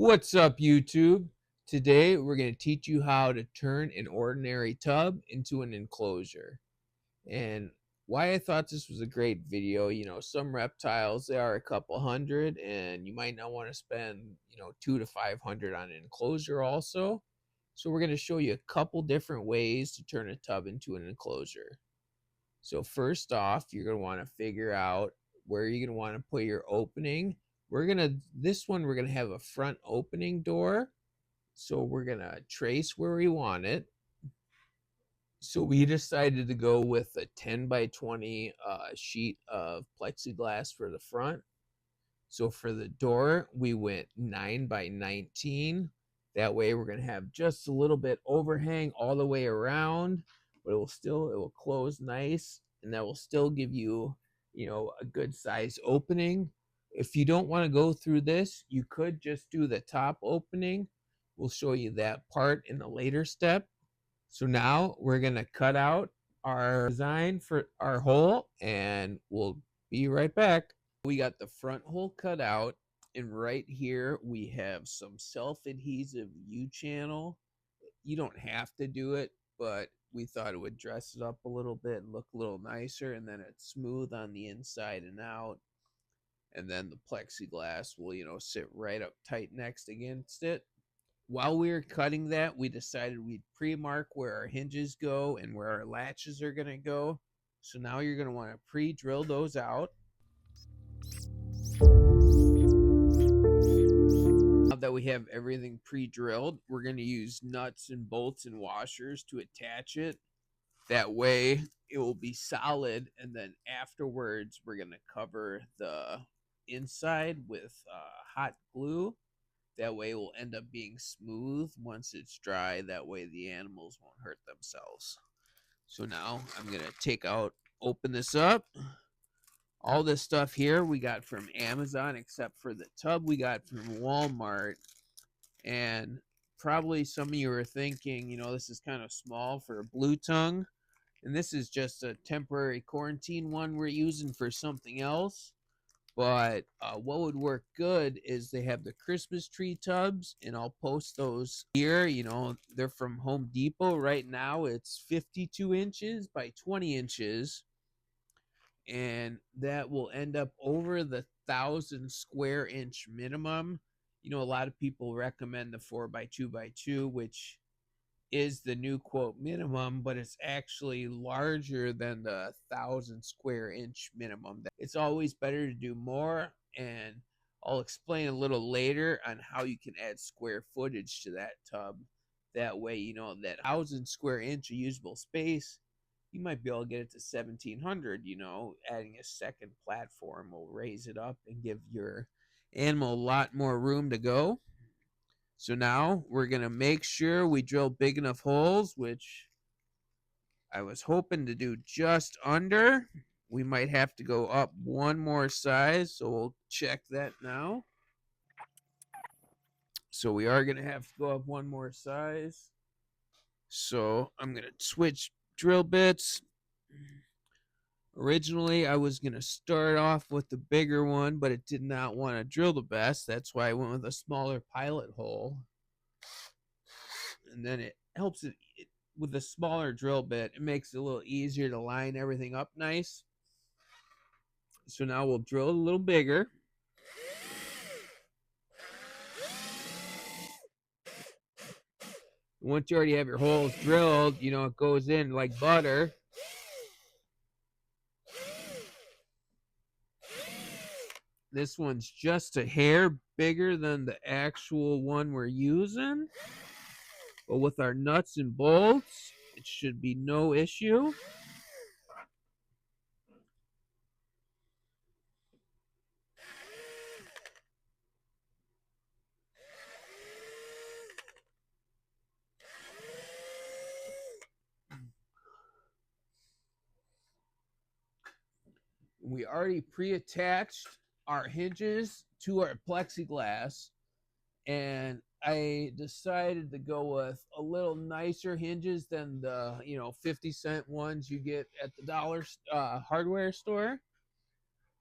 What's up, YouTube? Today we're going to teach you how to turn an ordinary tub into an enclosure. And why I thought this was a great video, some reptiles, they are a couple hundred, and you might not want to spend, 2 to 500 on an enclosure also. So we're going to show you a couple different ways to turn a tub into an enclosure. So first off, you're going to want to figure out where you're going to want to put your opening. This one, we're going to have a front opening door. So we're going to trace where we want it. So we decided to go with a 10 by 20 sheet of plexiglass for the front. So for the door, we went 9 by 19. That way we're going to have just a little bit overhang all the way around, but it will close nice, and that will still give you, a good size opening. If you don't want to go through this, you could just do the top opening. We'll show you that part in a later step. So now we're going to cut out our design for our hole, and we'll be right back. We got the front hole cut out, and right here we have some self-adhesive U-channel. You don't have to do it, but we thought it would dress it up a little bit and look a little nicer, and then it's smooth on the inside and out. And then the plexiglass will, sit right up tight next against it. While we were cutting that, we decided we'd pre-mark where our hinges go and where our latches are going to go. So now you're going to want to pre-drill those out. Now that we have everything pre-drilled, we're going to use nuts and bolts and washers to attach it. That way it will be solid, and then afterwards we're going to cover the inside with hot glue. That way it will end up being smooth once it's dry. That way the animals won't hurt themselves. So now I'm going to open this up. All this stuff here we got from Amazon, except for the tub we got from Walmart. And probably some of you are thinking, this is kind of small for a blue tongue. And this is just a temporary quarantine one we're using for something else. But what would work good is they have the Christmas tree tubs, and I'll post those here. They're from Home Depot. Right now it's 52 inches by 20 inches, and that will end up over the 1,000 square inch minimum. A lot of people recommend the 4 by 2 by 2, which is the new quote minimum, but it's actually larger than the 1,000 square inch minimum. It's always better to do more, and I'll explain a little later on how you can add square footage to that tub. That way, that 1,000 square inch of usable space, you might be able to get it to 1,700. Adding a second platform will raise it up and give your animal a lot more room to go. So now we're going to make sure we drill big enough holes, which I was hoping to do just under. We might have to go up one more size, so we'll check that now. So we are going to have to go up one more size. So I'm going to switch drill bits. Originally, I was going to start off with the bigger one, but it did not want to drill the best. That's why I went with a smaller pilot hole. And then it helps it with a smaller drill bit. It makes it a little easier to line everything up nice. So now we'll drill a little bigger. Once you already have your holes drilled, it goes in like butter. This one's just a hair bigger than the actual one we're using. But with our nuts and bolts, it should be no issue. We already pre-attached our hinges to our plexiglass, and I decided to go with a little nicer hinges than the 50-cent ones you get at the dollar hardware store.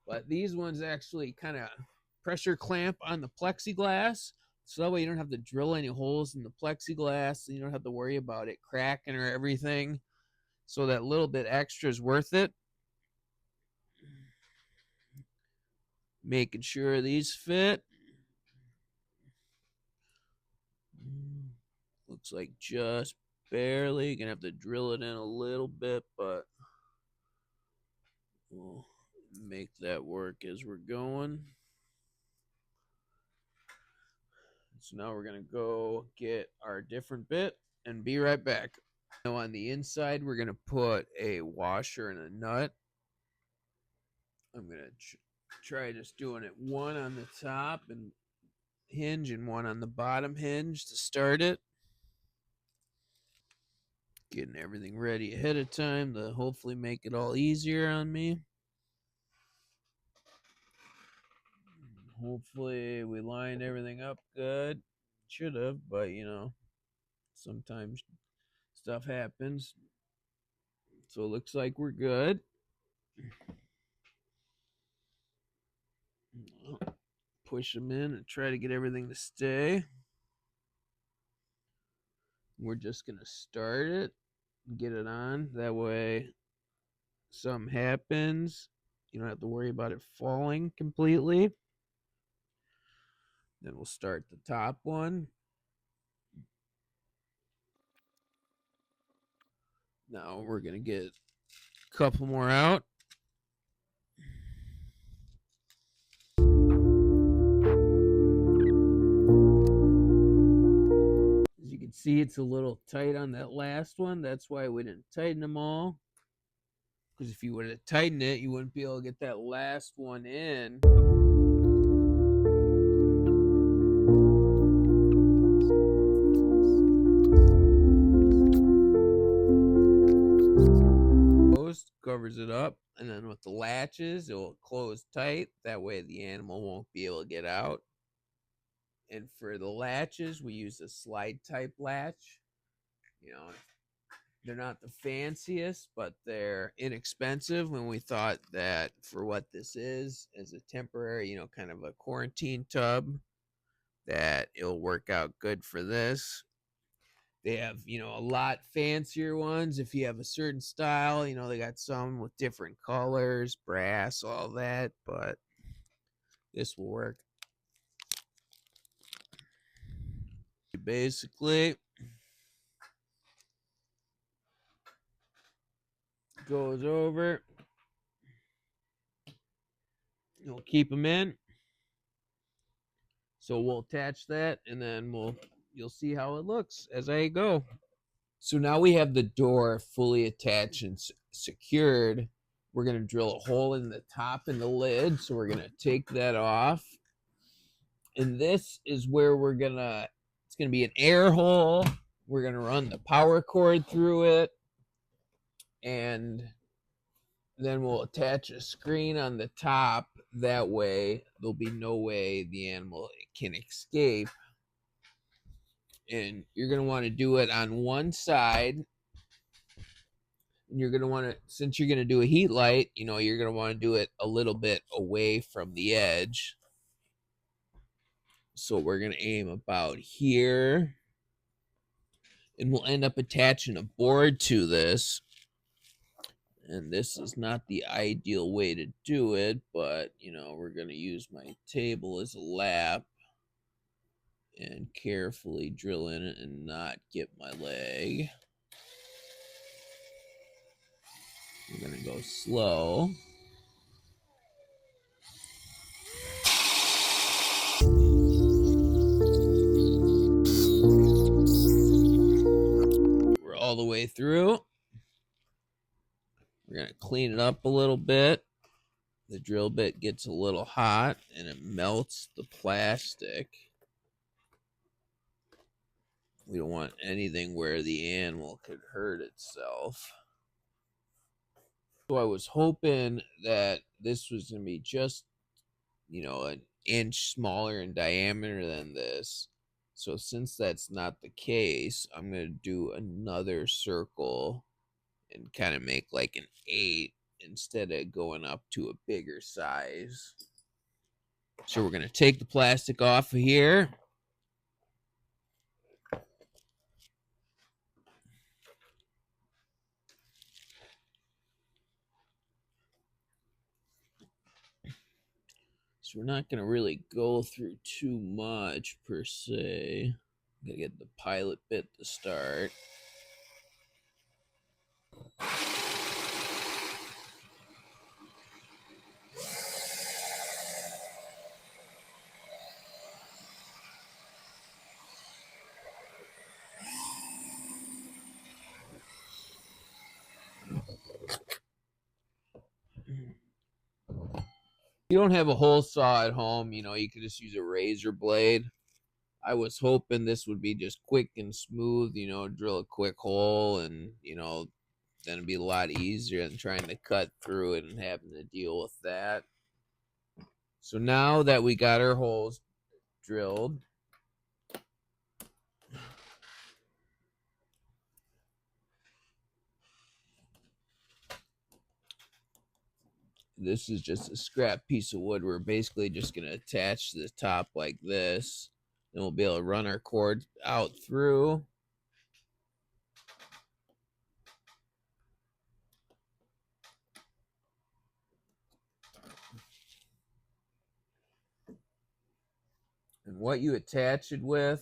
But these ones actually kind of pressure clamp on the plexiglass, So that way you don't have to drill any holes in the plexiglass and you don't have to worry about it cracking or everything. So that little bit extra is worth it. Making sure these fit. Looks like just barely. Gonna have to drill it in a little bit, but we'll make that work as we're going. So now we're gonna go get our different bit and be right back. Now on the inside, we're gonna put a washer and a nut. I'm gonna try just doing it one on the top and hinge and one on the bottom hinge to start it. Getting everything ready ahead of time to hopefully make it all easier on me. Hopefully we lined everything up good. Should have, but you know, sometimes stuff happens. So it looks like we're good. Push them in and try to get everything to stay. We're just going to start it, get it on. That way, something happens, you don't have to worry about it falling completely. Then we'll start the top one. Now we're going to get a couple more out. As you can see, it's a little tight on that last one. That's why we didn't tighten them all. Because if you would have tightened it, you wouldn't be able to get that last one in. Covers it up, and then with the latches, it will close tight. That way the animal won't be able to get out. And for the latches, we use a slide type latch. You know, they're not the fanciest, but they're inexpensive. When we thought that for what this is, as a temporary, you know, kind of a quarantine tub, that it'll work out good for this. They have, you know, a lot fancier ones. If you have a certain style, you know, they got some with different colors, brass, all that, but this will work. Basically, goes over. We'll keep them in. So we'll attach that, and then you'll see how it looks as I go. So now we have the door fully attached and secured. We're going to drill a hole in the top and the lid. So we're going to take that off. And this is where it's going to be an air hole. We're going to run the power cord through it. And then we'll attach a screen on the top. That way, there'll be no way the animal can escape. And you're going to want to do it on one side. And you're going to want to, since you're going to do a heat light, you know, you're going to want to do it a little bit away from the edge. So we're going to aim about here. And we'll end up attaching a board to this. And this is not the ideal way to do it, but, you know, we're going to use my table as a lap and carefully drill in it and not get my leg. We're going to go slow. We're all the way through. We're going to clean it up a little bit. The drill bit gets a little hot and it melts the plastic. We don't want anything where the animal could hurt itself. So I was hoping that this was going to be just, you know, an inch smaller in diameter than this. So since that's not the case, I'm going to do another circle and kind of make like an 8 instead of going up to a bigger size. So we're going to take the plastic off of here. So we're not going to really go through too much per se. I'm going to get the pilot bit to start. You don't have a hole saw at home, you could just use a razor blade. I was hoping this would be just quick and smooth, drill a quick hole and, then it'd be a lot easier than trying to cut through it and having to deal with that. So now that we got our holes drilled, this is just a scrap piece of wood. We're basically just going to attach to the top like this. Then we'll be able to run our cord out through. And what you attach it with,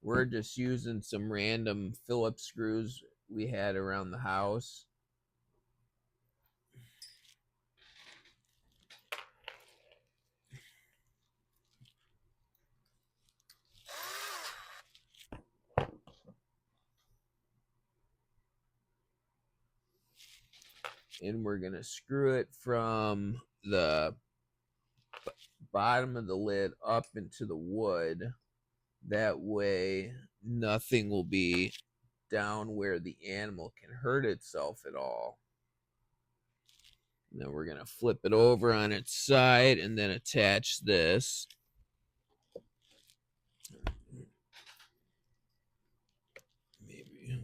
we're just using some random Phillips screws we had around the house. And we're going to screw it from the bottom of the lid up into the wood. That way, nothing will be down where the animal can hurt itself at all. And then we're going to flip it over on its side and then attach this. Maybe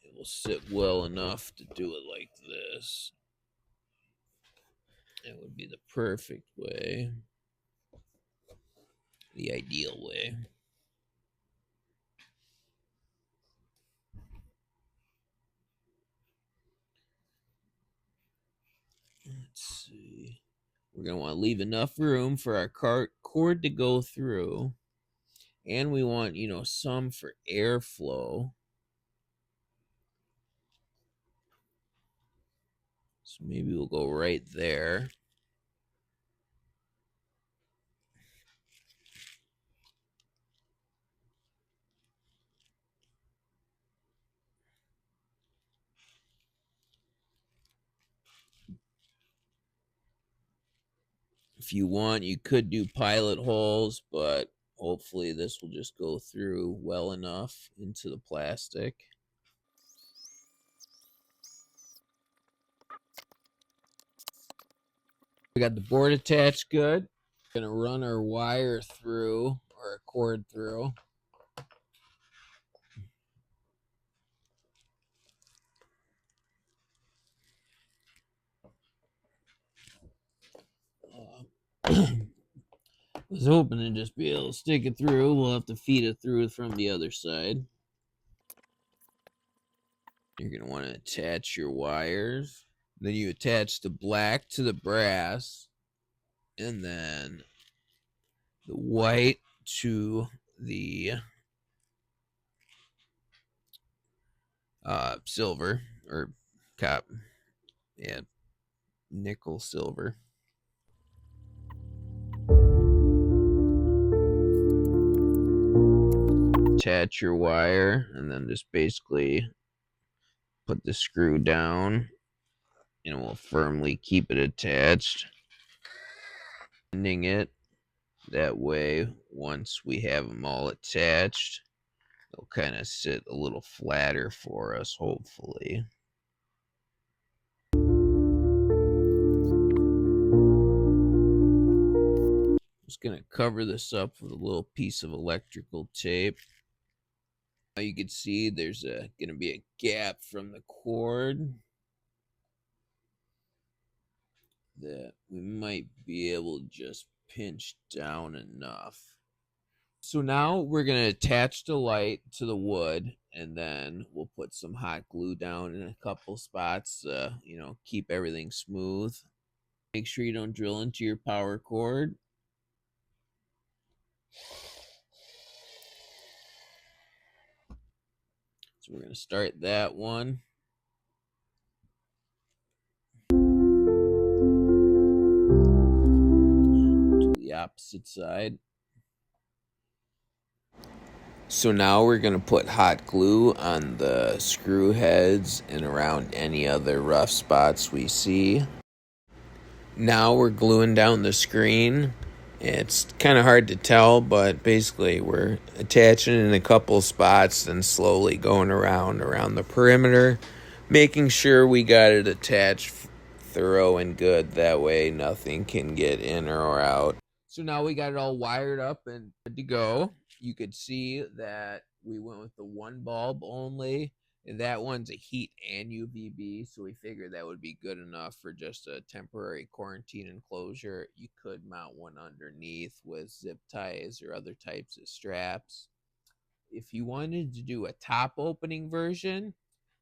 it will sit well enough to do it like this. That would be the perfect way. The ideal way. Let's see. We're going to want to leave enough room for our cord to go through. And we want, some for airflow. So maybe we'll go right there. If you want, you could do pilot holes, but hopefully this will just go through well enough into the plastic. We got the board attached good. We're going to run our wire through, or our cord through. I was hoping to just be able to stick it through. We'll have to feed it through from the other side. You're going to want to attach your wires. Then you attach the black to the brass. And then the white to the silver or copper. Yeah, nickel silver. Attach your wire and then just basically put the screw down and we'll firmly keep it attached. Ending it that way, once we have them all attached, they'll kind of sit a little flatter for us, hopefully. Just going to cover this up with a little piece of electrical tape. Now you can see there's going to be a gap from the cord that we might be able to just pinch down enough. So now we're going to attach the light to the wood, and then we'll put some hot glue down in a couple spots to, keep everything smooth. Make sure you don't drill into your power cord. So we're going to start that one. To the opposite side. So now we're going to put hot glue on the screw heads and around any other rough spots we see. Now we're gluing down the screen. It's kind of hard to tell, but basically we're attaching in a couple spots and slowly going around the perimeter, making sure we got it attached thorough and good. That way nothing can get in or out. So now we got it all wired up and good to go. You could see that we went with the one bulb only. And that one's a heat and UVB, so we figured that would be good enough for just a temporary quarantine enclosure. You could mount one underneath with zip ties or other types of straps. If you wanted to do a top opening version,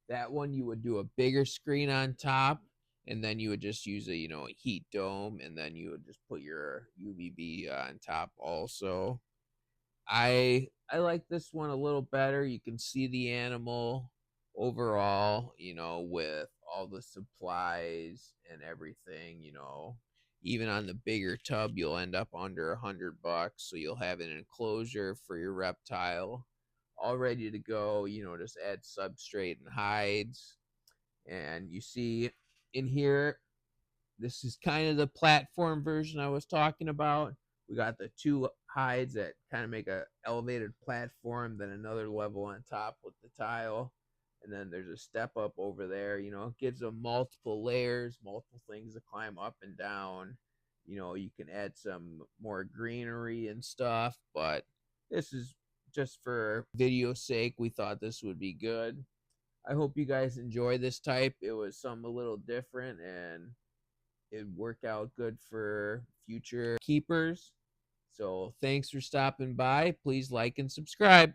that one you would do a bigger screen on top, and then you would just use a heat dome, and then you would just put your UVB on top also. I like this one a little better. You can see the animal overall, with all the supplies and everything, even on the bigger tub, you'll end up under $100. So you'll have an enclosure for your reptile all ready to go. Just add substrate and hides. And you see in here, this is kind of the platform version I was talking about. We got the two hides that kind of make a elevated platform, then another level on top with the tile, and then there's a step up over there. It gives them multiple layers, multiple things to climb up and down. You can add some more greenery and stuff, but this is just for video sake. We thought this would be good. I hope you guys enjoy this type. It was something a little different, and it worked out good for future keepers. So thanks for stopping by. Please like and subscribe.